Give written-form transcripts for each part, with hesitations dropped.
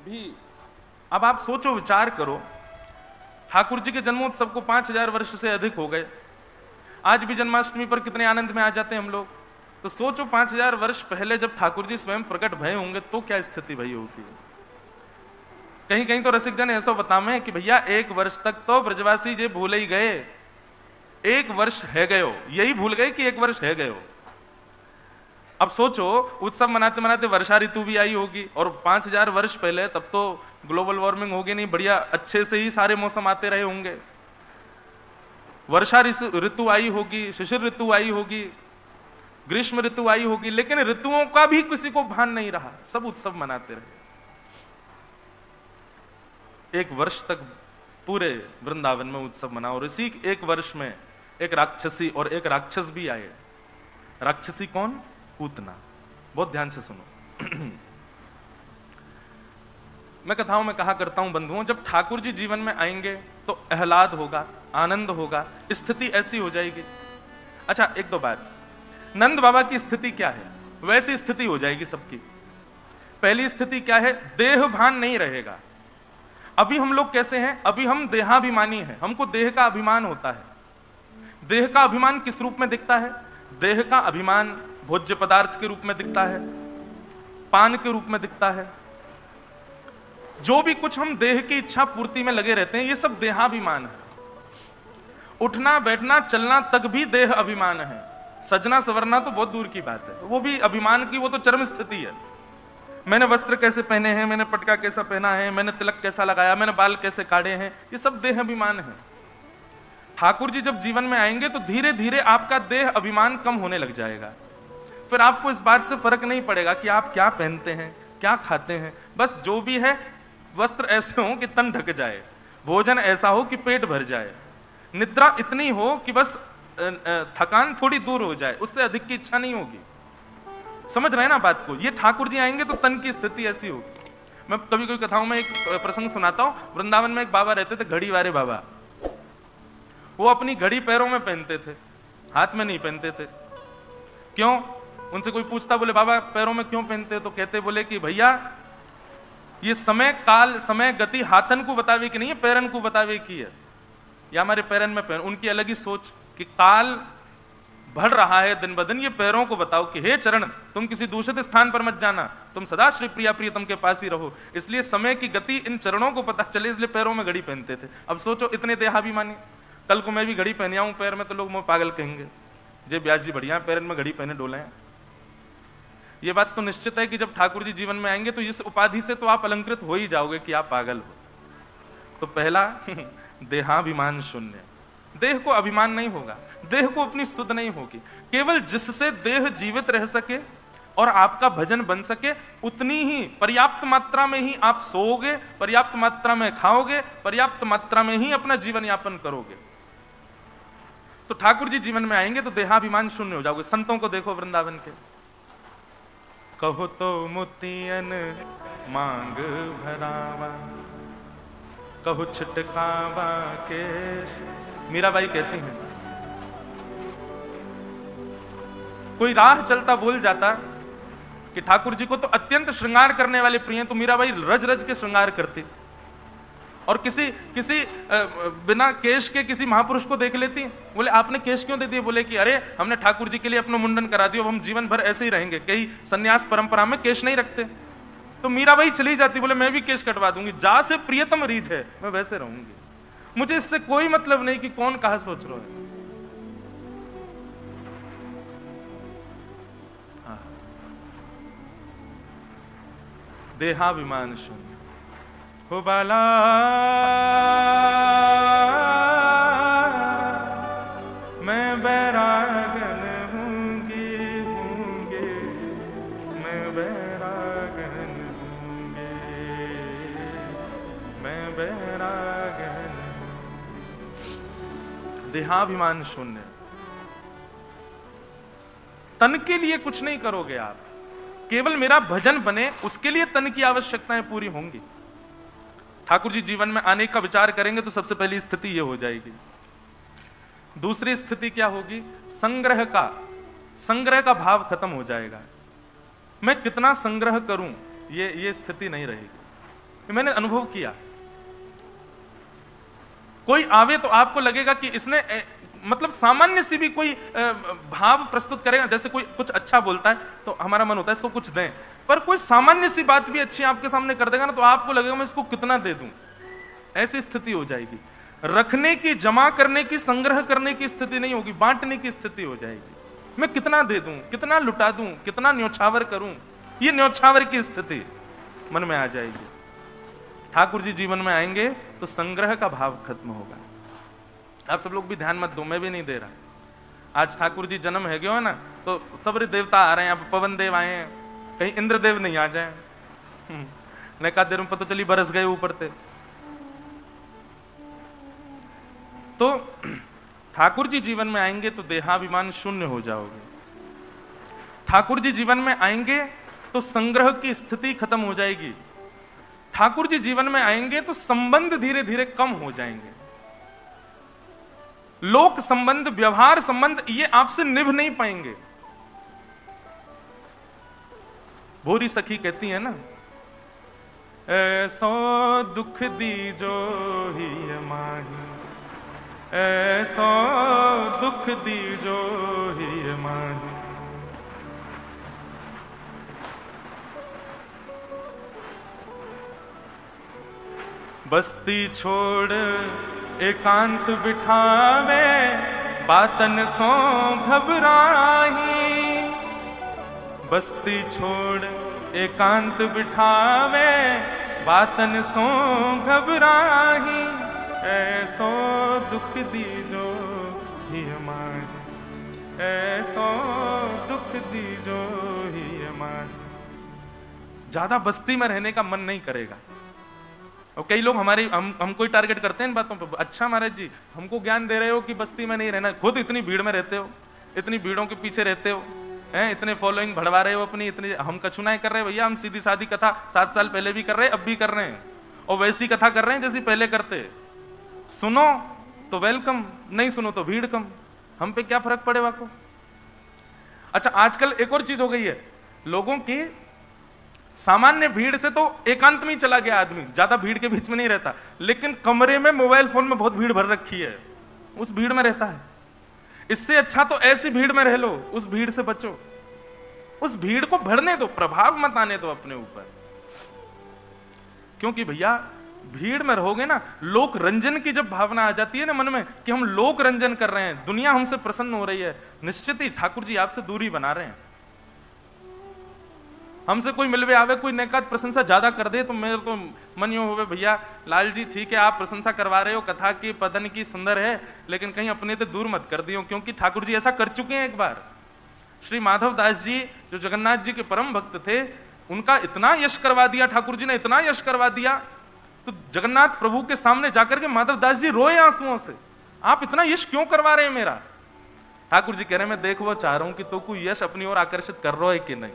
भी। अब आप सोचो, विचार करो, ठाकुर जी के जन्मोत्सव को 5000 वर्ष से अधिक हो गए। आज भी जन्माष्टमी पर कितने आनंद में आ जाते हैं हम लोग। तो सोचो 5000 वर्ष पहले जब ठाकुर जी स्वयं प्रकट भय होंगे तो क्या स्थिति भई होगी। कहीं कहीं तो रसिक जन ऐसा बतावे कि भैया 1 वर्ष तक तो ब्रजवासी जे भूले ही गए, 1 वर्ष है गयो, यही भूल गए कि 1 वर्ष है गयो। अब सोचो, उत्सव मनाते मनाते वर्षा ऋतु भी आई होगी, और 5000 वर्ष पहले तब तो ग्लोबल वार्मिंग होगी नहीं, बढ़िया अच्छे से ही सारे मौसम आते रहे होंगे। वर्षा ऋतु आई होगी, शिशिर ऋतु आई होगी, ग्रीष्म ऋतु आई होगी, लेकिन ऋतुओं का भी किसी को भान नहीं रहा, सब उत्सव मनाते रहे। 1 वर्ष तक पूरे वृंदावन में उत्सव मना, और इसी 1 वर्ष में एक राक्षसी और एक राक्षस भी आए। राक्षसी कौन? पूतना। बहुत ध्यान से सुनो। मैं कथाओं में कहा करता हूं बंधुओं, जब ठाकुर जी जीवन में आएंगे तो आह्लाद होगा, आनंद होगा, स्थिति ऐसी हो जाएगी। अच्छा, एक दो बात, नंद बाबा की स्थिति क्या है, वैसी स्थिति हो जाएगी सबकी। पहली स्थिति क्या है? देह भान नहीं रहेगा। अभी हम लोग कैसे हैं? अभी हम देहाभिमानी हैं, हमको देह का अभिमान होता है। देह का अभिमान किस रूप में दिखता है? देह का अभिमान भोज्य पदार्थ के रूप में दिखता है, पान के रूप में दिखता है। जो भी कुछ हम देह की इच्छा पूर्ति में लगे रहते हैं, ये सब देहाभिमान है। उठना बैठना चलना तक भी देह अभिमान है। सजना सवरना तो बहुत दूर की बात है, वो भी अभिमान की, वो तो चरम स्थिति है। मैंने वस्त्र कैसे पहने हैं, मैंने पटका कैसा पहना है, मैंने तिलक कैसा लगाया, मैंने बाल कैसे काटे हैं, ये सब देह अभिमान है। ठाकुर जी जब जीवन में आएंगे तो धीरे धीरे आपका देह अभिमान कम होने लग जाएगा। फिर आपको इस बात से फर्क नहीं पड़ेगा कि आप क्या पहनते हैं, क्या खाते हैं। बस जो भी है, वस्त्र ऐसे हो कि तन ढक जाए, भोजन ऐसा हो कि पेट भर जाए, निद्रा इतनी हो कि बस थकान थोड़ी दूर हो जाए, उससे अधिक की इच्छा नहीं होगी। समझ रहे हैं ना बात को? ये ठाकुर जी आएंगे तो तन की स्थिति ऐसी होगी। मैं कभी कभी कथाओं में एक प्रसंग सुनाता हूं। वृंदावन में एक बाबा रहते थे, घड़ी वाले बाबा। वो अपनी घड़ी पैरों में पहनते थे, हाथ में नहीं पहनते थे। क्यों? उनसे कोई पूछता, बोले बाबा पैरों में क्यों पहनते? तो कहते बोले कि भैया ये समय काल समय गति हाथन को बतावे कि नहीं है, पैरन को बतावे की है, या हमारे पैरन में पहन। उनकी अलग ही सोच कि काल बढ़ रहा है दिन ब दिन, ये पैरों को बताओ कि हे चरण तुम किसी दूसरे स्थान पर मत जाना, तुम सदा श्री प्रिया प्रियतम के पास ही रहो। इसलिए समय की गति इन चरणों को पता चले, इसलिए पैरों में घड़ी पहनते थे। अब सोचो, इतने देहाभिमानी। कल को मैं भी घड़ी पहने आऊं पैर में तो लोग मुझे पागल कहेंगे, जे ब्यास जी बढ़िया पैरन में घड़ी पहने डोले हैं। ये बात तो निश्चित है कि जब ठाकुर जी जीवन में आएंगे तो इस उपाधि से तो आप अलंकृत हो ही जाओगे कि आप पागल हो। तो पहला देहाभिमान शून्य, देह को अभिमान नहीं होगा, देह को अपनी सुध नहीं होगी। केवल जिससे देह जीवित रह सके और आपका भजन बन सके, उतनी ही पर्याप्त मात्रा में ही आप सोओगे, पर्याप्त मात्रा में खाओगे, पर्याप्त मात्रा में ही अपना जीवन यापन करोगे। तो ठाकुर जी जीवन में आएंगे तो देहाभिमान शून्य हो जाओगे। संतों को देखो वृंदावन के, कहो तो मोतियन मांग भरावा, कहो छिटकावा केश। मीराबाई कहती हैं, कोई राह चलता भूल जाता कि ठाकुर जी को तो अत्यंत श्रृंगार करने वाले प्रिय हैं, तो मीराबाई रज रज के श्रृंगार करती। और किसी बिना केश के किसी महापुरुष को देख लेती, बोले आपने केश क्यों दे दिए? बोले कि अरे हमने ठाकुर जी के लिए अपना मुंडन करा दिया, अब हम जीवन भर ऐसे ही रहेंगे। कई सन्यास परंपरा में केश नहीं रखते। तो मीराबाई चली जाती, बोले मैं भी केश कटवा दूंगी, जा से प्रियतम रीझ है, मैं वैसे रहूंगी, मुझे इससे कोई मतलब नहीं कि कौन कहा सोच रहा है। हाँ। देहाभिमान शून्य हो बाला, मैं बैरागन हूंगी हूंगी, मैं बैरागन हूंगी, मैं बैरागन। देहाभिमान शून्य। तन के लिए कुछ नहीं करोगे आप, केवल मेरा भजन बने उसके लिए तन की आवश्यकताएं पूरी होंगी। ठाकुर जी जीवन में आने का विचार करेंगे तो सबसे पहली स्थिति यह हो जाएगी। दूसरी स्थिति क्या होगी? संग्रह का भाव खत्म हो जाएगा। मैं कितना संग्रह करूं, ये स्थिति नहीं रहेगी। ये मैंने अनुभव किया। कोई आवे तो आपको लगेगा कि इसने मतलब सामान्य सी भी कोई भाव प्रस्तुत करेगा, जैसे कोई कुछ अच्छा बोलता है तो हमारा मन होता है इसको कुछ दें, पर कोई सामान्य सी बात भी अच्छी आपके सामने कर देगा ना, तो आपको लगेगा मैं इसको कितना दे दूं। ऐसी स्थिति हो जाएगी। रखने की, जमा करने की, संग्रह करने की स्थिति नहीं होगी, बांटने की स्थिति हो जाएगी। मैं कितना दे दूं, कितना लुटा दूं, कितना न्योछावर करूं, ये न्योछावर की स्थिति मन में आ जाएगी। ठाकुर जी जीवन में आएंगे तो संग्रह का भाव खत्म होगा। आप सब लोग भी ध्यान मत दो, मैं भी नहीं दे रहा। आज ठाकुर जी जन्म है गयो है ना, तो सब देवता आ रहे हैं, अब पवन देव आए हैं, कहीं इंद्रदेव नहीं आ जाए। ने कहा देर में पता चली बरस गए ऊपर थे। तो ठाकुर जी जीवन में आएंगे तो देहाभिमान शून्य हो जाओगे। ठाकुर जी जीवन में आएंगे तो संग्रह की स्थिति खत्म हो जाएगी। ठाकुर जी जीवन में आएंगे तो संबंध धीरे धीरे कम हो जाएंगे। लोक संबंध, व्यवहार संबंध, ये आपसे निभ नहीं पाएंगे। भोरी सखी कहती है ना, ऐसो दुख दीजो ही माही, ऐसो दुख दीजो ही माही। बस्ती छोड़ एकांत बिठावे, बातन सो घबराही। बस्ती छोड़ एकांत बिठावे, बातन सो घबराही। ऐसो दुख दीजो ही माही, ऐसो दुख दीजो ही माही। ज्यादा बस्ती में रहने का मन नहीं करेगा। और कई लोग हमको ही टारगेट करते हैं इन बातों पर। अच्छा महाराज जी, हमको ज्ञान दे रहे हो कि बस्ती में नहीं रहना, खुद इतनी भीड़ में रहते हो, इतनी भीड़ों के पीछे रहते हो, हैं, इतने फॉलोइंग बढ़वा रहे हो अपनी, इतनी हम कछुनाएं कर रहे हैं भैया। हम सीधी सादी कथा 7 साल पहले भी कर रहे हैं, अब भी कर रहे हैं, और वैसी कथा कर रहे हैं जैसी पहले करते। सुनो तो वेलकम, नहीं सुनो तो भीड़ कम, हम पे क्या फर्क पड़ेगा को। अच्छा, आजकल एक और चीज हो गई है, लोगों की सामान्य भीड़ से तो एकांत में ही चला गया आदमी, ज्यादा भीड़ के बीच में नहीं रहता, लेकिन कमरे में मोबाइल फोन में बहुत भीड़ भर रखी है, उस भीड़ में रहता है। इससे अच्छा तो ऐसी भीड़ में रह लो, उस भीड़ से बचो, उस भीड़ को भरने दो, प्रभाव मत आने दो अपने ऊपर। क्योंकि भैया भीड़ में रहोगे ना, लोक रंजन की जब भावना आ जाती है ना मन में कि हम लोक रंजन कर रहे हैं, दुनिया हमसे प्रसन्न हो रही है, निश्चित ही ठाकुर जी आपसे दूरी बना रहे हैं। हमसे कोई मिलवे आवे, कोई नेकात प्रशंसा ज्यादा कर दे तो मेरे तो मन यूं होवे, भैया लाल जी ठीक है आप प्रशंसा करवा रहे हो, कथा की पदन की सुंदर है, लेकिन कहीं अपने से दूर मत कर दियो। क्योंकि ठाकुर जी ऐसा कर चुके हैं एक बार। श्री माधव दास जी जो जगन्नाथ जी के परम भक्त थे, उनका इतना यश करवा दिया ठाकुर जी ने, इतना यश करवा दिया, तो जगन्नाथ प्रभु के सामने जाकर के माधव दास जी रोए आंसुओं से, आप इतना यश क्यों करवा रहे हैं मेरा। ठाकुर जी कह रहे मैं देख वो चाह रहा हूं कि तो कोई यश अपनी ओर आकर्षित कर रहा है कि नहीं।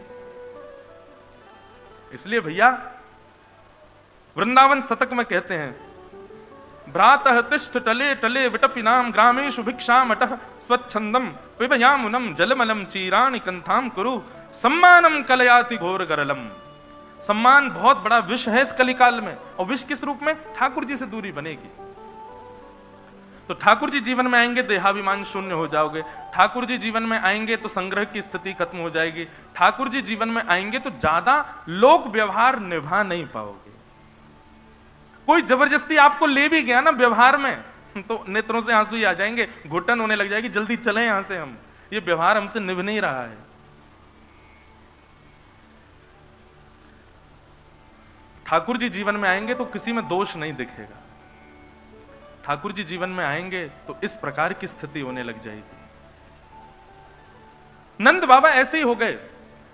इसलिए भैया वृंदावन शतक में कहते हैं, भ्रातः तिष्ठ टले टले विटपिनाम ग्रामेषु भिक्षाम अटः स्वच्छंदम पिबयामुनम जलमलम चीराणि कंथाम कुरु सम्मानम कलयाति घोर गरलम। सम्मान बहुत बड़ा विष है इस कलिकाल में, और विष किस रूप में, ठाकुर जी से दूरी बनेगी। तो ठाकुर जी जीवन में आएंगे देहाभिमान शून्य हो जाओगे। ठाकुर जी जीवन में आएंगे तो संग्रह की स्थिति खत्म हो जाएगी। ठाकुर जी जीवन में आएंगे तो ज्यादा लोक व्यवहार निभा नहीं पाओगे। कोई जबरदस्ती आपको ले भी गया ना व्यवहार में, तो नेत्रों से आंसू ही आ जाएंगे, घुटन होने लग जाएगी, जल्दी चले यहां से, हम ये व्यवहार हमसे निभ नहीं रहा है। ठाकुर जी जीवन में आएंगे तो किसी में दोष नहीं दिखेगा। ठाकुर जी जीवन में आएंगे तो इस प्रकार की स्थिति होने लग जाएगी। नंद बाबा ऐसे ही हो गए,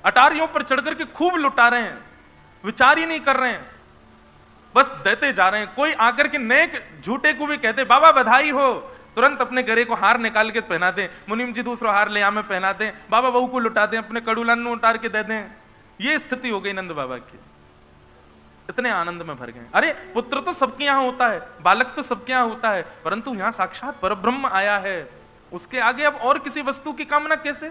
अटारियों पर चढ़कर के खूब लुटा रहे हैं, विचार ही नहीं कर रहे हैं, बस देते जा रहे हैं। कोई आकर के नेक झूठे को भी कहते बाबा बधाई हो, तुरंत अपने गरे को हार निकाल के पहना दें, मुनीम जी दूसरा हार ले आमे पहना दें, बाबा बहू को लुटा दें, अपने कड़ूलान उतार के दे दें। ये स्थिति हो गई नंद बाबा की। इतने आनंद में भर गए। अरे पुत्र तो सबके यहां होता है, बालक तो सबके यहां होता है, परंतु यहां साक्षात परब्रह्म आया है, उसके आगे अब और किसी वस्तु की कामना कैसे।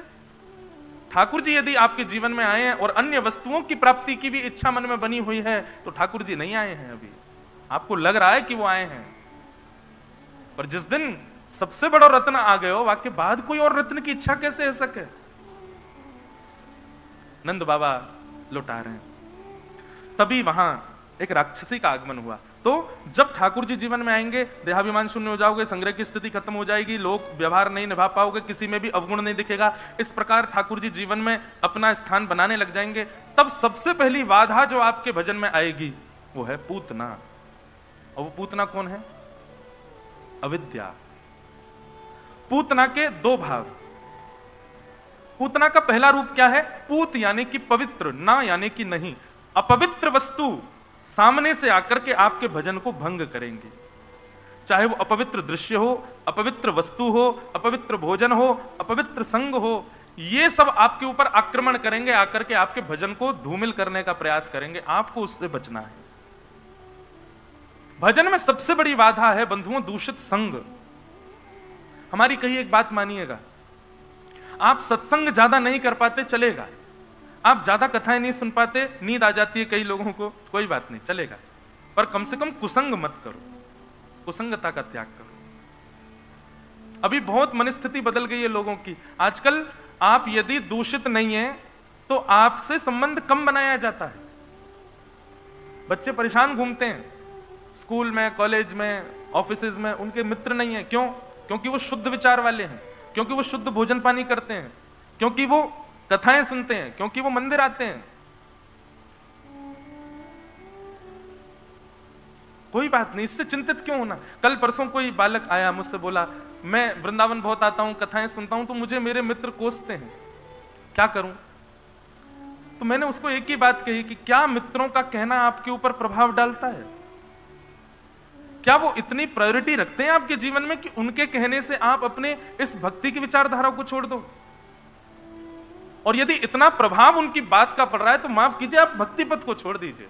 ठाकुर जी यदि आपके जीवन में आए हैं और अन्य वस्तुओं की प्राप्ति की भी इच्छा मन में बनी हुई है, तो ठाकुर जी नहीं आए हैं अभी। आपको लग रहा है कि वो आए हैं, पर जिस दिन सबसे बड़ा रत्न आ गए हो, वाक्य बाद कोई और रत्न की इच्छा कैसे हो सके। नंद बाबा लौटा रहे हैं। तभी वहां एक राक्षसी का आगमन हुआ। तो जब ठाकुर जी जीवन में आएंगे, देहाभिमान शून्य हो जाओगे, संग्रह की स्थिति खत्म हो जाएगी, लोग व्यवहार नहीं निभा पाओगे, किसी में भी अवगुण नहीं दिखेगा। इस प्रकार ठाकुर जी जीवन में अपना स्थान बनाने लग जाएंगे। तब सबसे पहली बाधा जो आपके भजन में आएगी वो है पूतना। और वो पूतना कौन है? अविद्या। पूतना के दो भाव। पूतना का पहला रूप क्या है? पूत यानी कि पवित्र, ना यानी कि नहीं। अपवित्र वस्तु सामने से आकर के आपके भजन को भंग करेंगे, चाहे वो अपवित्र दृश्य हो, अपवित्र वस्तु हो, अपवित्र भोजन हो, अपवित्र संग हो, ये सब आपके ऊपर आक्रमण करेंगे, आकर के आपके भजन को धूमिल करने का प्रयास करेंगे। आपको उससे बचना है। भजन में सबसे बड़ी बाधा है बंधुओं दूषित संग। हमारी कही एक बात मानिएगा, आप सत्संग ज्यादा नहीं कर पाते चलेगा, आप ज्यादा कथाएं नहीं सुन पाते, नींद आ जाती है कई लोगों को, कोई बात नहीं चलेगा, पर कम से कम कुसंग मत करो, कुसंगता का त्याग करो। अभी बहुत मनस्थिति बदल गई है लोगों की। आजकल आप यदि दूषित नहीं है तो आपसे संबंध कम बनाया जाता है। बच्चे परेशान घूमते हैं स्कूल में, कॉलेज में, ऑफिसेज में, उनके मित्र नहीं है। क्यों? क्योंकि वो शुद्ध विचार वाले हैं, क्योंकि वो शुद्ध भोजन पानी करते हैं, क्योंकि वो कथाएं सुनते हैं, क्योंकि वो मंदिर आते हैं। कोई बात नहीं, इससे चिंतित क्यों होना। कल परसों कोई बालक आया मुझसे, बोला मैं वृंदावन बहुत आता हूं, कथाएं सुनता हूं, तो मुझे मेरे मित्र कोसते हैं, क्या करूं? तो मैंने उसको एक ही बात कही कि क्या मित्रों का कहना आपके ऊपर प्रभाव डालता है? क्या वो इतनी प्रायोरिटी रखते हैं आपके जीवन में कि उनके कहने से आप अपने इस भक्ति की विचारधारा को छोड़ दो? और यदि इतना प्रभाव उनकी बात का पड़ रहा है तो माफ कीजिए, आप भक्ति पथ को छोड़ दीजिए।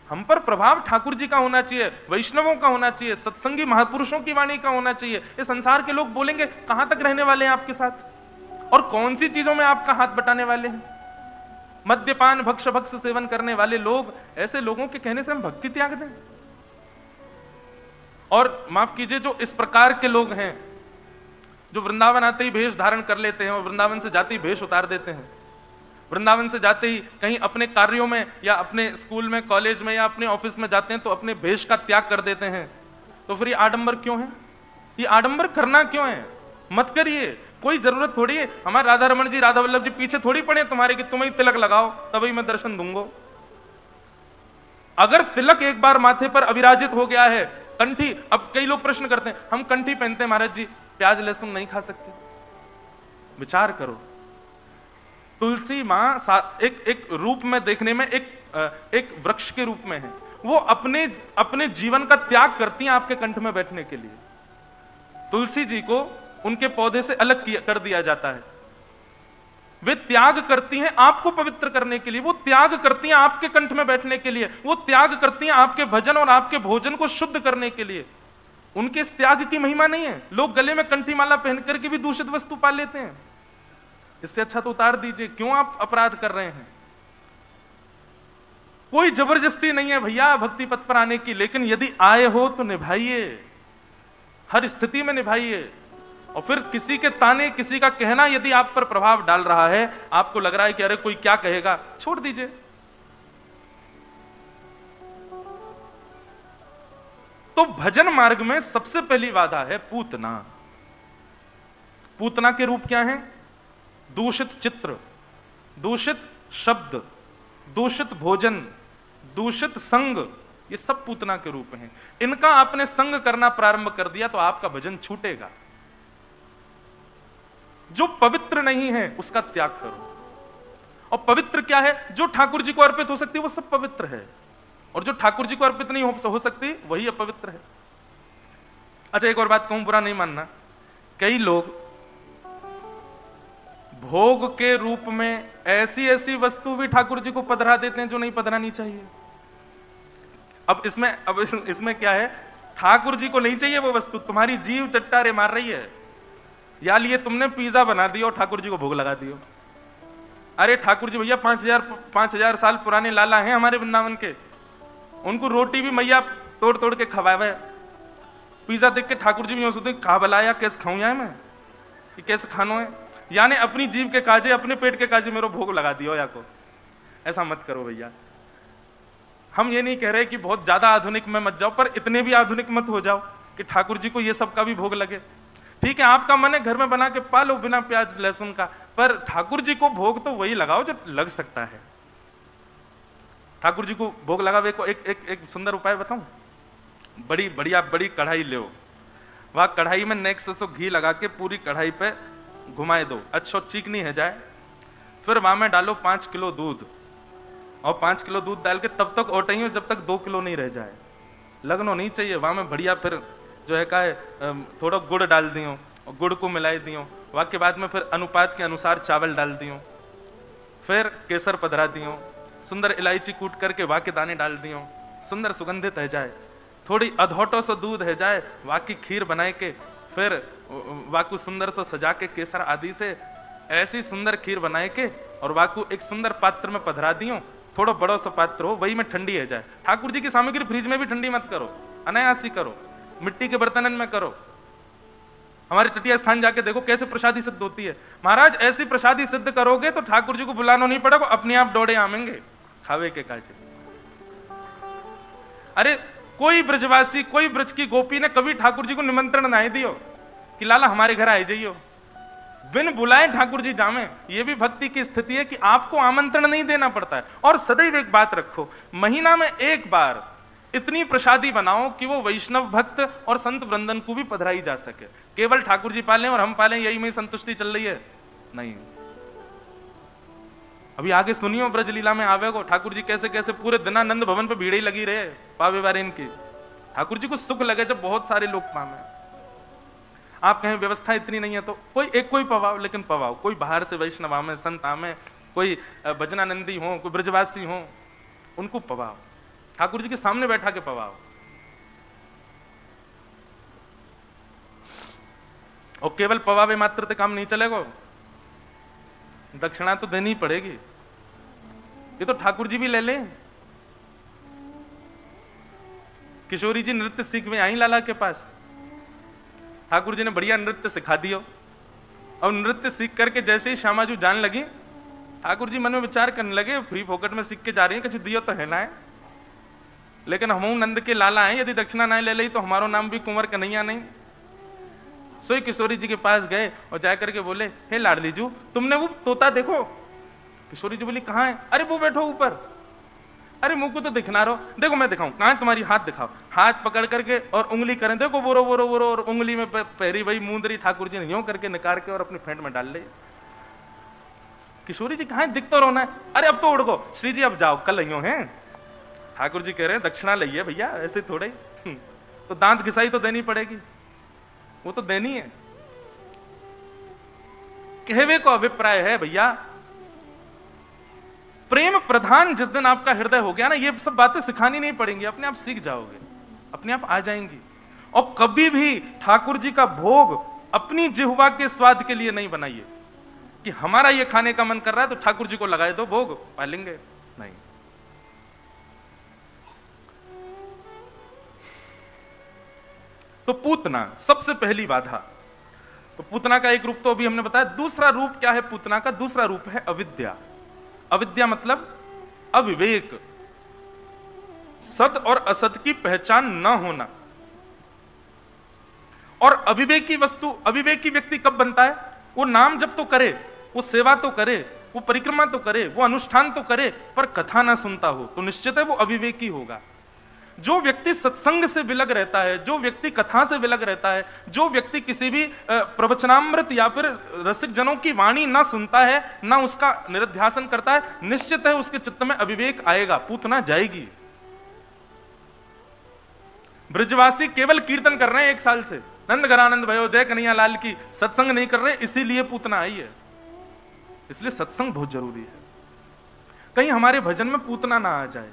हम पर प्रभाव ठाकुर जी का होना चाहिए, वैष्णवों का होना चाहिए, सत्संगी महापुरुषों की वाणी का होना चाहिए। ये संसार के लोग बोलेंगे कहां तक रहने वाले हैं आपके साथ, और कौन सी चीजों में आपका हाथ बटाने वाले हैं। मद्यपान भक्ष सेवन करने वाले लोग, ऐसे लोगों के कहने से हम भक्ति त्याग दें? और माफ कीजिए, जो इस प्रकार के लोग हैं जो वृंदावन आते ही भेष धारण कर लेते हैं और वृंदावन से जाते ही भेष उतार देते हैं, वृंदावन से जाते ही कहीं अपने कार्यों में या अपने स्कूल में, कॉलेज में या अपने ऑफिस में जाते हैं तो अपने भेष का त्याग कर देते हैं, तो फिर ये आडंबर क्यों है? ये आडंबर करना क्यों है? मत करिए, कोई जरूरत थोड़ी है। हमारे राधा रमन जी, राधा वल्लभ जी पीछे थोड़ी पड़े तुम्हारे कि तुम्हें तिलक लगाओ तभी मैं दर्शन दूंगा। अगर तिलक एक बार माथे पर अविराजित हो गया है, कंठी, अब कई लोग प्रश्न करते हैं हम कंठी पहनते हैं महाराज जी, प्याज लहसुन नहीं खा सकते। विचार करो, तुलसी मां एक रूप में देखने में एक वृक्ष के रूप में है, वो अपने जीवन का त्याग करती हैं आपके कंठ में बैठने के लिए। तुलसी जी को उनके पौधे से अलग कर दिया जाता है, वे त्याग करती हैं आपको पवित्र करने के लिए, वो त्याग करती हैं आपके कंठ में बैठने के लिए, वो त्याग करती हैं आपके भजन और आपके भोजन को शुद्ध करने के लिए। उनके इस त्याग की महिमा नहीं है। लोग गले में कंठी माला पहन करके भी दूषित वस्तु पा लेते हैं। इससे अच्छा तो उतार दीजिए, क्यों आप अपराध कर रहे हैं? कोई जबरदस्ती नहीं है भैया भक्ति पथ पर आने की, लेकिन यदि आए हो तो निभाइए, हर स्थिति में निभाइए। और फिर किसी के ताने, किसी का कहना यदि आप पर प्रभाव डाल रहा है, आपको लग रहा है कि अरे कोई क्या कहेगा, छोड़ दीजिए। तो भजन मार्ग में सबसे पहली बाधा है पूतना। पूतना के रूप क्या है? दूषित चित्र, दूषित शब्द, दूषित भोजन, दूषित संग, ये सब पूतना के रूप हैं। इनका आपने संग करना प्रारंभ कर दिया तो आपका भजन छूटेगा। जो पवित्र नहीं है उसका त्याग करो। और पवित्र क्या है? जो ठाकुर जी को अर्पित हो सकती है वो सब पवित्र है, और जो ठाकुर जी को अर्पित नहीं हो सकती वही अपवित्र है। अच्छा, एक और बात कहूं, बुरा नहीं मानना, कई लोग भोग के रूप में ऐसी ऐसी वस्तु भी ठाकुर जी को पधरा देते हैं जो नहीं पधरानी चाहिए। अब इसमें क्या है? ठाकुर जी को नहीं चाहिए वो वस्तु, तुम्हारी जीव चट्टारे मार रही है, या लिए तुमने पिज्जा बना दिया और ठाकुर जी को भोग लगा दियो। अरे ठाकुर जी भैया 5,000 साल पुराने लाला हैं हमारे वृंदावन के, उनको रोटी भी मैया तोड़ तोड़ के खवावे। पिज्जा देख के ठाकुर जी भी यूं सोचते कहा बलाया कैसे खाऊं यार मैं, ये कैसे खानो है, यानी अपनी जीव के काजे अपने पेट के काजे मेरे भोग लगा दियो या को। ऐसा मत करो भैया। हम ये नहीं कह रहे कि बहुत ज्यादा आधुनिक में मत जाओ, पर इतने भी आधुनिक मत हो जाओ कि ठाकुर जी को ये सब का भी भोग लगे। ठीक है, आपका मन है घर में बना के पालो बिना प्याज लहसुन का, पर ठाकुर जी को भोग तो वही लगाओ जो लग सकता है। ठाकुर जी को भोग लगावे को एक सुंदर उपाय बताऊं। बड़ी कढ़ाई ले, वह कढ़ाई में नेक्स्ट से घी लगा के पूरी कढ़ाई पे घुमाए दो, अच्छा चीकनी है जाए। फिर वहां में डालो 5 किलो दूध, और 5 किलो दूध डाल के तब तक ओटाइयो जब तक 2 किलो नहीं रह जाए। लगनो नहीं चाहिए। वहां में बढ़िया फिर जो है का थोड़ा गुड़ डाल दियो और गुड़ को मिलाई दियो। वहां के बाद में फिर अनुपात के अनुसार चावल डाल दियो, फिर केसर पधरा दियो, सुंदर इलायची कूट करके वहां के दाने डाल दियो, सुंदर सुगंधित है जाए। थोड़ी अधोटो सो दूध है जाए, वहां की खीर बनाए के फिर वाकू सुंदर सो सजा के केसर आदि से ऐसी सुंदर खीर बनाए के और वाकू एक सुंदर पात्र में पधरा दियो। थोड़ा बड़ो सा पात्र हो, वही में ठंडी है जाए। ठाकुर जी की सामग्री फ्रिज में भी ठंडी मत करो, अनायासी करो, मिट्टी के बर्तनन में करो। हमारे तटीय स्थान जाके देखो कैसे प्रसादी सिद्ध होती है। महाराज ऐसी प्रसादी सिद्ध करोगे तो ठाकुर जी को बुलाना नहीं पड़ेगा, अपने आप दौड़े आमेंगे खावे के काजे। अरे कोई ब्रजवासी, कोई ब्रज की गोपी ने कभी ठाकुर जी को निमंत्रण नहीं दियो कि लाला हमारे घर आए जाइयो, बिन बुलाए ठाकुर जी जामे। ये भी भक्ति की स्थिति है कि आपको आमंत्रण नहीं देना पड़ता है। और सदैव एक बात रखो, महीना में एक बार इतनी प्रसादी बनाओ कि वो वैष्णव भक्त और संत वृंदन को भी पधराई जा सके। केवल ठाकुर जी पालें और हम पालें यही में संतुष्टि चल रही है नहीं। अभी आगे सुनियो ब्रजलीला में आवेगो ठाकुर जी कैसे कैसे पूरे दिनानंद भवन पे भीड़ ही लगी रहे पावे बारे इनकी। ठाकुर जी को सुख लगे जब बहुत सारे लोग पावे। आप कहें व्यवस्था इतनी नहीं है तो कोई पवाओ, लेकिन पवाओ। कोई बाहर से वैष्णव आमे, संत आमे, कोई भजनानंदी हो, कोई ब्रजवासी हो, उनको पवाओ, ठाकुर जी के सामने बैठा के पवाओ। और केवल पवावे मात्र से काम नहीं चलेगा, दक्षिणा तो देनी ही पड़ेगी। ये तो ठाकुर जी भी ले लें। किशोरी जी नृत्य सीख में आई लाला के पास, ठाकुर जी ने बढ़िया नृत्य सिखा दियो। और नृत्य सीख करके जैसे ही श्यामाजू जान लगी, ठाकुर जी मन में विचार करने लगे फ्री फोकट में सीख के जा रही है, कुछ दियो तो है ना है, लेकिन हम नंद के लाला हैं, यदि दक्षिणा नहीं ले ली तो हमारो नाम भी कुंवर कन्हैया नहीं। सोई किशोरी जी के पास गए और जाकर के बोले, हे लाडली जू तुमने वो तोता देखो? किशोरी जी बोली कहाँ है? अरे वो बैठो ऊपर। अरे मुंह को तो दिखना रहो, देखो मैं दिखाऊं, कहाँ तुम्हारी, हाथ दिखाओ। हाथ पकड़ करके और उंगली करें, देखो बोरो बोरो बोरो, और उंगली में पहरी वही मूंदरी ठाकुर जी ने यूं करके निकाल के और अपनी फेंट में डाल ले। किशोरी जी कहाँ है? दिख तो रोना है। अरे अब तो उड़ गो श्री जी, अब जाओ, कल यूं है। ठाकुर जी कह रहे हैं दक्षिणा लइए भैया, ऐसे थोड़े तो दांत घिसाई तो देनी पड़ेगी, वो तो देनी है। कहवे को अभिप्राय है भैया, प्रेम प्रधान जिस दिन आपका हृदय हो गया ना, ये सब बातें सिखानी नहीं पड़ेंगी, अपने आप सीख जाओगे, अपने आप आ जाएंगी। और कभी भी ठाकुर जी का भोग अपनी जिह्वा के स्वाद के लिए नहीं बनाइए कि हमारा ये खाने का मन कर रहा है तो ठाकुर जी को लगाए दो भोग, पालेंगे नहीं। तो पूतना सबसे पहली बाधा। तो पूतना का एक रूप तो अभी हमने बताया। दूसरा रूप क्या है पूतना का? दूसरा रूप है अविद्या। अविद्या मतलब अविवेक, सत और असत की पहचान न होना। और अविवेकी वस्तु, अविवेकी व्यक्ति कब बनता है? वो नाम जप तो करे, वो सेवा तो करे, वो परिक्रमा तो करे, वो अनुष्ठान तो करे, पर कथा ना सुनता हो तो निश्चित है वो अविवेकी होगा। जो व्यक्ति सत्संग से विलग रहता है, जो व्यक्ति कथा से विलग रहता है, जो व्यक्ति किसी भी प्रवचनामृत या फिर रसिक जनों की वाणी ना सुनता है, ना उसका निरध्यासन करता है, निश्चित है उसके चित्त में अविवेक आएगा, पूतना जाएगी। ब्रजवासी केवल कीर्तन कर रहे हैं 1 साल से, नंद घरानंद भयो जय कन्हैया लाल की, सत्संग नहीं कर रहे, इसीलिए पूतना आई है। इसलिए सत्संग बहुत जरूरी है, कहीं हमारे भजन में पूतना ना आ जाए।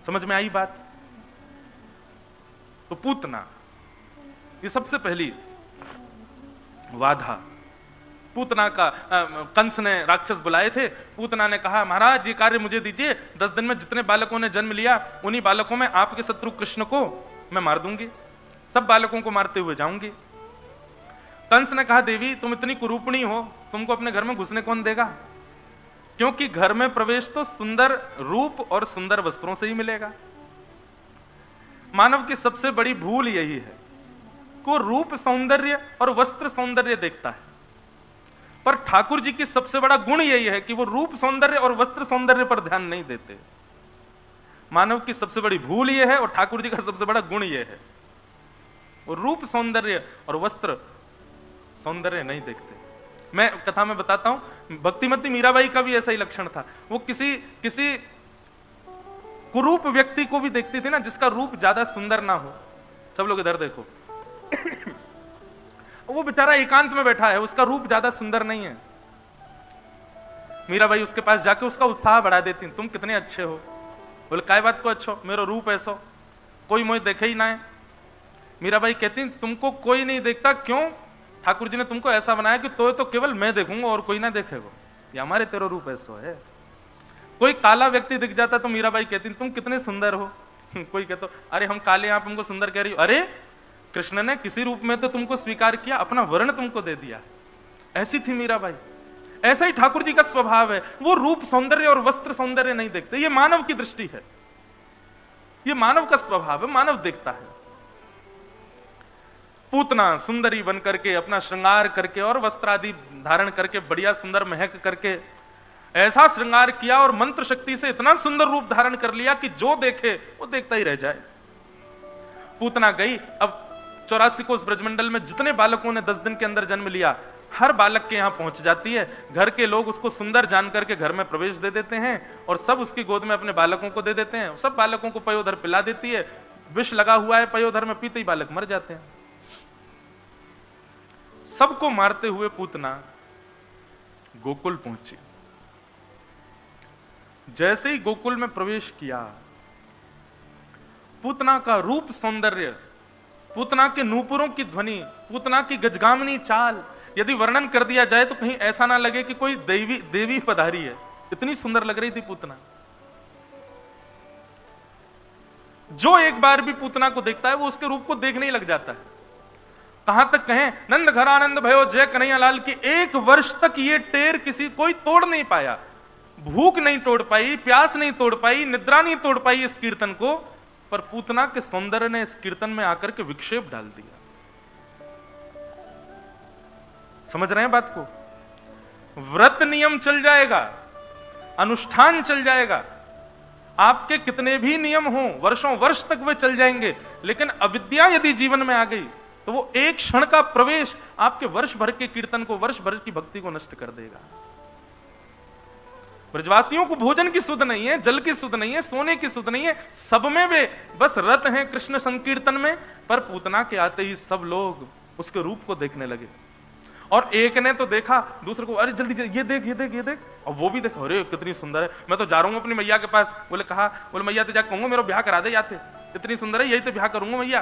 समझ में आई बात? तो पूतना ये सबसे पहली बाधा। पूतना का कंस ने राक्षस बुलाए थे। पूतना ने कहा महाराज ये कार्य मुझे दीजिए, 10 दिन में जितने बालकों ने जन्म लिया उन्हीं बालकों में आपके शत्रु कृष्ण को मैं मार दूंगी, सब बालकों को मारते हुए जाऊंगी। कंस ने कहा देवी तुम इतनी कुरूपणी हो, तुमको अपने घर में घुसने कौन देगा, क्योंकि घर में प्रवेश तो सुंदर रूप और सुंदर वस्त्रों से ही मिलेगा। मानव की सबसे बड़ी भूल यही है कि वो रूप सौंदर्य और वस्त्र सौंदर्य देखता है, पर ठाकुर जी की सबसे बड़ा गुण यही है कि वो रूप सौंदर्य और वस्त्र सौंदर्य पर ध्यान नहीं देते। मानव की सबसे बड़ी भूल यह है और ठाकुर जी का सबसे बड़ा गुण यह है, वो रूप सौंदर्य और वस्त्र सौंदर्य नहीं देखते। मैं कथा में बताता हूं, भक्तिमती मीराबाई का भी ऐसा ही लक्षण था। वो किसी कुरूप व्यक्ति को भी देखती थी ना, जिसका रूप ज्यादा सुंदर ना हो। सब लोग इधर देखो वो बेचारा एकांत में बैठा है, उसका रूप ज्यादा सुंदर नहीं है, मीराबाई उसके पास जाके उसका उत्साह बढ़ा देती, तुम कितने अच्छे हो। बोले काय बात को अच्छो, मेरो रूप ऐसो, कोई मुझे देखे ही ना है। मीराबाई कहती तुमको कोई नहीं देखता, क्यों, ठाकुर जी ने तुमको ऐसा बनाया कि तो केवल मैं देखूंगा और कोई ना देखेगा, ये हमारे तेरो रूप ऐसो है। कोई काला व्यक्ति दिख जाता तो मीराबाई कहती तुम कितने सुंदर हो। कोई कहता अरे हम काले, आप हमको सुंदर कह रही हो, अरे कृष्ण ने किसी रूप में तो तुमको स्वीकार किया, अपना वर्ण तुमको दे दिया। ऐसी थी मीराबाई। ऐसा ही ठाकुर जी का स्वभाव है, वो रूप सौंदर्य और वस्त्र सौंदर्य नहीं देखते। ये मानव की दृष्टि है, ये मानव का स्वभाव है, मानव देखता है। पूतना सुंदरी बन करके अपना श्रृंगार करके और वस्त्र आदि धारण करके बढ़िया सुंदर महक करके ऐसा श्रृंगार किया और मंत्र शक्ति से इतना सुंदर रूप धारण कर लिया कि जो देखे वो देखता ही रह जाए। पूतना गई, अब 84 कोस ब्रजमंडल में जितने बालकों ने 10 दिन के अंदर जन्म लिया, हर बालक के यहां पहुंच जाती है। घर के लोग उसको सुंदर जान करके घर में प्रवेश दे देते हैं और सब उसकी गोद में अपने बालकों को दे देते हैं। सब बालकों को पयोधर पिला देती है, विष लगा हुआ है पयोधर में, पीते ही बालक मर जाते हैं। सबको मारते हुए पूतना गोकुल पहुंची। जैसे ही गोकुल में प्रवेश किया, पूतना का रूप सौंदर्य, पूतना के नूपुरों की ध्वनि, पूतना की गजगामिनी चाल यदि वर्णन कर दिया जाए तो कहीं ऐसा ना लगे कि कोई देवी पधारी है। इतनी सुंदर लग रही थी पूतना। जो एक बार भी पूतना को देखता है वो उसके रूप को देखने ही लग जाता है। कहां तक कहें, नंद घर आनंद भयो जय कन्हैया लाल की 1 वर्ष तक ये टेर कोई तोड़ नहीं पाया। भूख नहीं तोड़ पाई, प्यास नहीं तोड़ पाई, निद्रा नहीं तोड़ पाई इस कीर्तन को, पर पूतना के सौंदर्य ने इस कीर्तन में आकर के विक्षेप डाल दिया। समझ रहे हैं बात को? व्रत नियम चल जाएगा, अनुष्ठान चल जाएगा, आपके कितने भी नियम हो वर्षों वर्ष तक वे चल जाएंगे, लेकिन अविद्या यदि जीवन में आ गई तो वो एक क्षण का प्रवेश आपके वर्ष भर के कीर्तन को, वर्ष भर की भक्ति को नष्ट कर देगा। ब्रजवासियों को भोजन की सुध नहीं है, जल की सुध नहीं है, सोने की सुध नहीं है, सब में वे बस रत हैं कृष्ण संकीर्तन में। पर पूतना के आते ही सब लोग उसके रूप को देखने लगे और एक ने तो देखा, दूसरे को अरे जल्दी ये देख ये देख ये देख, और वो भी देखो अरे कितनी सुंदर है, मैं तो जा रहा हूं अपनी मैया के पास। बोले मैया तो जा कहूंगा मेरा ब्याह करा दे, याते इतनी सुंदर है, यही तो ब्याह करूंगा मैया।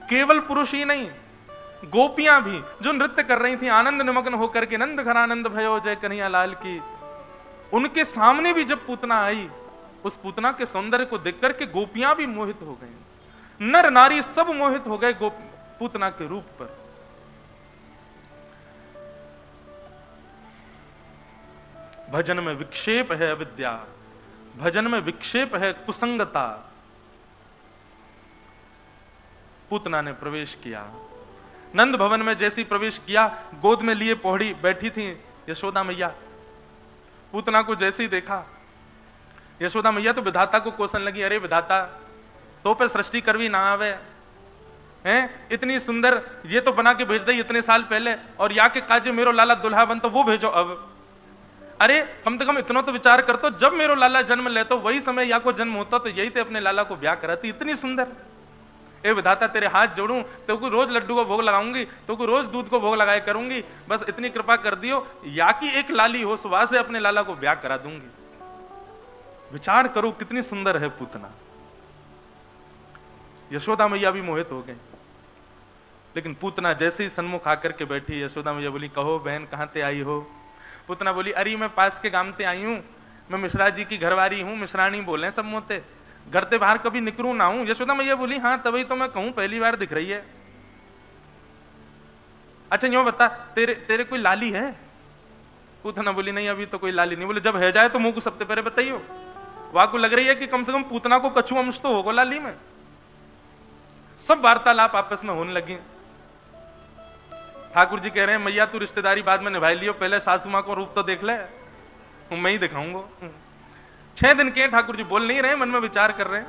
केवल पुरुष ही नहीं, गोपियां भी जो नृत्य कर रही थी आनंद निमग्न होकर के, नंद घर आनंद भयो जय कन्हैया लाल की, उनके सामने भी जब पूतना आई, उस पूतना के सौंदर्य को देख करके गोपियां भी मोहित हो गई, नर नारी सब मोहित हो गए पूतना के रूप पर। भजन में विक्षेप है अविद्या, भजन में विक्षेप है कुसंगता। पूतना ने प्रवेश किया, नंद भवन में जैसी प्रवेश किया, गोद में लिए पौड़ी बैठी थी यशोदा मैया। पूतना को जैसे ही देखा, यशोदा मैया तो विधाता को कोसन लगी, अरे विधाता तो पे सृष्टि करवी ना आवे हैं, इतनी सुंदर ये तो बना के भेज दे इतने साल पहले, और या के काजे मेरो लाला दुल्हा बन तो वो भेजो अब। अरे कम से कम इतना तो विचार कर, तो जब मेरो लाला जन्म ले तो वही समय या को जन्म होता तो यही ते अपने लाला को ब्याह कराती, इतनी सुंदर। ए विधाता तेरे हाथ जोड़ूं, तो को रोज लड्डू को भोग लगाऊंगी, तो को रोज दूध को भोग लगाए करूंगी, बस इतनी कृपा कर दियो, या की एक लाली हो सुबह से अपने लाला को ब्याह करा दूंगी। विचार करो कितनी सुंदर है पूतना। यशोदा मैया भी मोहित हो गए। लेकिन पूतना जैसे ही सन्मुख आकर के बैठी, यशोदा मैया बोली कहो बहन कहाँ ते आई हो। पूतना बोली अरे मैं पास के गांव ते आई हूँ, मैं मिश्रा जी की घरवारी हूँ, मिश्राणी बोले सब मोते, घर ते बाहर कभी निकलूं ना हूं। यशोदा मैया बोली हाँ तभी तो मैं कहूं पहली बार दिख रही है। अच्छा यूं बता तेरे कोई लाली है? पूतना बोली नहीं अभी तो कोई लाली नहीं। बोले जब है जाए तो मुंह को सबसे पहले बताइयो। वहां को लग रही है कि कम से कम पूतना को कछुआ अंश तो होगा लाली में। सब वार्तालाप आपस में होने लगी। ठाकुर जी कह रहे हैं मैया तू रिश्तेदारी बाद में निभाई लियो, पहले सासू मां को रूप तो देख ले, मैं ही दिखाऊंगा। 6 दिन के ठाकुर जी बोल नहीं रहे, मन में विचार कर रहे हैं।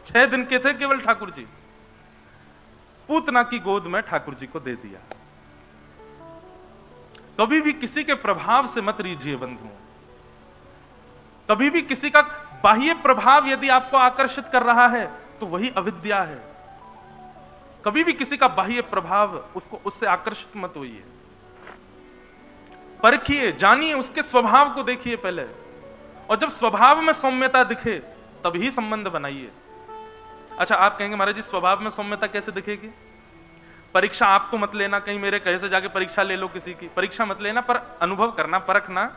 6 दिन के थे केवल ठाकुर जी। पूतना की गोद में ठाकुर जी को दे दिया। कभी भी किसी के प्रभाव से मत रीझिए बंधुओं। कभी भी किसी का बाह्य प्रभाव यदि आपको आकर्षित कर रहा है तो वही अविद्या है। कभी भी किसी का बाह्य प्रभाव उससे आकर्षित मत होइए। परखिए, जानिए, उसके स्वभाव को देखिए पहले, और जब स्वभाव में सौम्यता दिखे तभी संबंध बनाइए। अच्छा आप कहेंगे महाराज जी स्वभाव में सौम्यता कैसे दिखेगी? परीक्षा आपको मत लेना, कहीं मेरे कहे से जाके परीक्षा ले लो किसी की, परीक्षा मत लेना, पर अनुभव करना, परखना।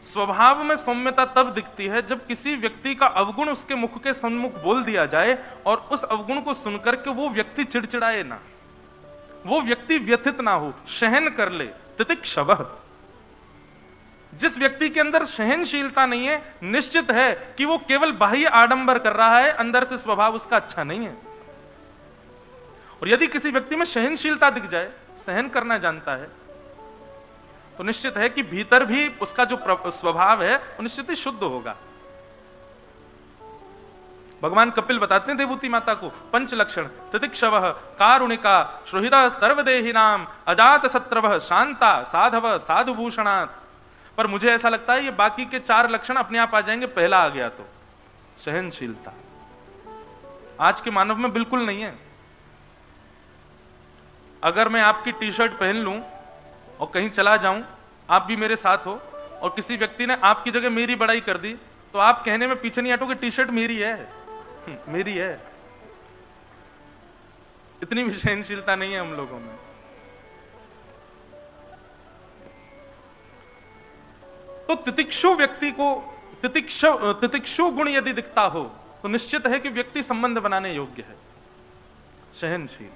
स्वभाव में सौम्यता तब दिखती है जब किसी व्यक्ति का अवगुण उसके मुख के सन्मुख बोल दिया जाए और उस अवगुण को सुनकर के वो व्यक्ति चिड़चिड़ाए ना, वो व्यक्ति व्यथित ना हो, सहन कर ले। तितिक्षवः। जिस व्यक्ति के अंदर सहनशीलता नहीं है, निश्चित है कि वो केवल बाह्य आडंबर कर रहा है, अंदर से स्वभाव उसका अच्छा नहीं है। और यदि किसी व्यक्ति में सहनशीलता दिख जाए, सहन करना जानता है, तो निश्चित है कि भीतर भी उसका जो स्वभाव है वो निश्चित ही शुद्ध होगा। भगवान कपिल बताते हैं देवूति माता को 5 लक्षण, तितिक्षवः, कारुणिका, सुहृदा सर्वदेहिनाम, अजात शत्रवः, शांता, साधवः, साधुभूषणात्। पर मुझे ऐसा लगता है ये बाकी के 4 लक्षण अपने आप आ जाएंगे, पहला आ गया तो सहनशीलता आज के मानव में बिल्कुल नहीं है। अगर मैं आपकी टी शर्ट पहन लूं और कहीं चला जाऊं, आप भी मेरे साथ हो, और किसी व्यक्ति ने आपकी जगह मेरी बड़ाई कर दी, तो आप कहने में पीछे नहीं हटोगे टी शर्ट मेरी है, मेरी है। इतनी भी सहनशीलता नहीं है हम लोगों में। तो तितिक्षु व्यक्ति को तितिक्षु गुण यदि दिखता हो तो निश्चित है कि व्यक्ति संबंध बनाने योग्य है, सहनशील।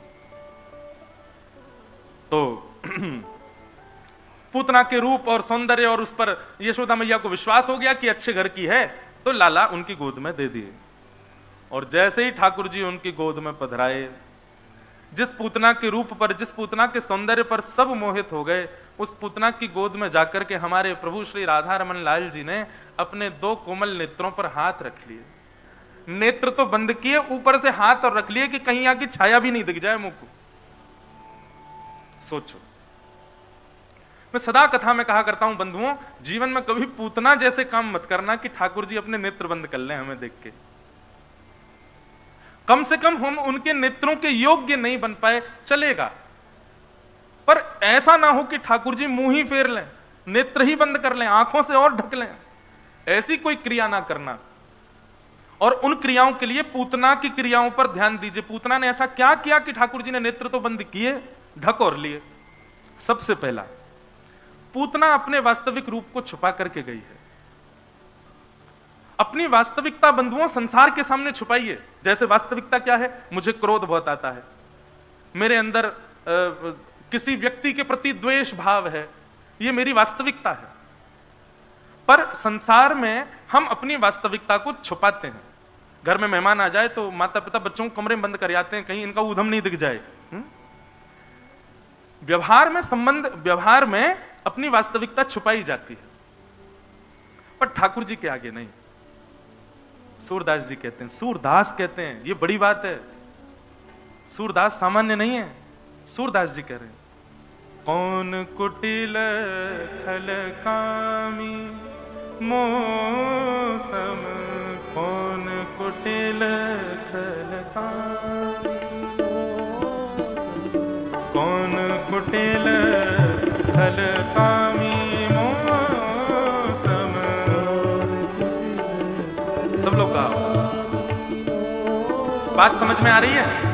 तो पूतना के रूप और सौंदर्य और उस पर यशोदा मैया को विश्वास हो गया कि अच्छे घर की है, तो लाला उनकी गोद में दे दिए। और जैसे ही ठाकुर जी उनकी गोद में पधराए, जिस पूतना के रूप पर, जिस पूतना के सौंदर्य पर सब मोहित हो गए, उस पूतना की गोद में जाकर के हमारे प्रभु श्री राधा रमन लाल जी ने अपने 2 कोमल नेत्रों पर हाथ रख लिए। नेत्र तो बंद किए, ऊपर से हाथ और रख लिए कि कहीं यहाँ की छाया भी नहीं दिख जाए मुंह को। सोचो, मैं सदा कथा में कहा करता हूं बंधुओं, जीवन में कभी पूतना जैसे काम मत करना कि ठाकुर जी अपने नेत्र बंद कर लें हमें देख के। कम से कम हम उनके नेत्रों के योग्य नहीं बन पाए चलेगा, पर ऐसा ना हो कि ठाकुर जी मुंह ही फेर लें, नेत्र ही बंद कर लें, आंखों से और ढक लें। ऐसी कोई क्रिया ना करना। और उन क्रियाओं के लिए पूतना की क्रियाओं पर ध्यान दीजिए। पूतना ने ऐसा क्या किया कि ठाकुर जी ने नेत्र तो बंद किए, ढक और लिए। सबसे पहला, पूतना अपने वास्तविक रूप को छुपा करके गई है। अपनी वास्तविकता बंधुओं संसार के सामने छुपाइए। जैसे वास्तविकता क्या है? मुझे क्रोध बहुत आता है, मेरे अंदर किसी व्यक्ति के प्रति द्वेष भाव है, ये मेरी वास्तविकता है। पर संसार में हम अपनी वास्तविकता को छुपाते हैं। घर में मेहमान आ जाए तो माता पिता बच्चों को कमरे में बंद कर आते हैं, कहीं इनका ऊधम नहीं दिख जाए। व्यवहार में अपनी वास्तविकता छुपाई जाती है, पर ठाकुर जी के आगे नहीं। सूरदास जी कहते हैं, सूरदास कहते हैं, ये बड़ी बात है। सूरदास सामान्य नहीं है। सूरदास जी कह रहे हैं, कौन कुटिल खल कामी मौसम, कौन कुटिल खल कामी, कौन कुटिल खल कामी मौसम। सब लोग का बात समझ में आ रही है?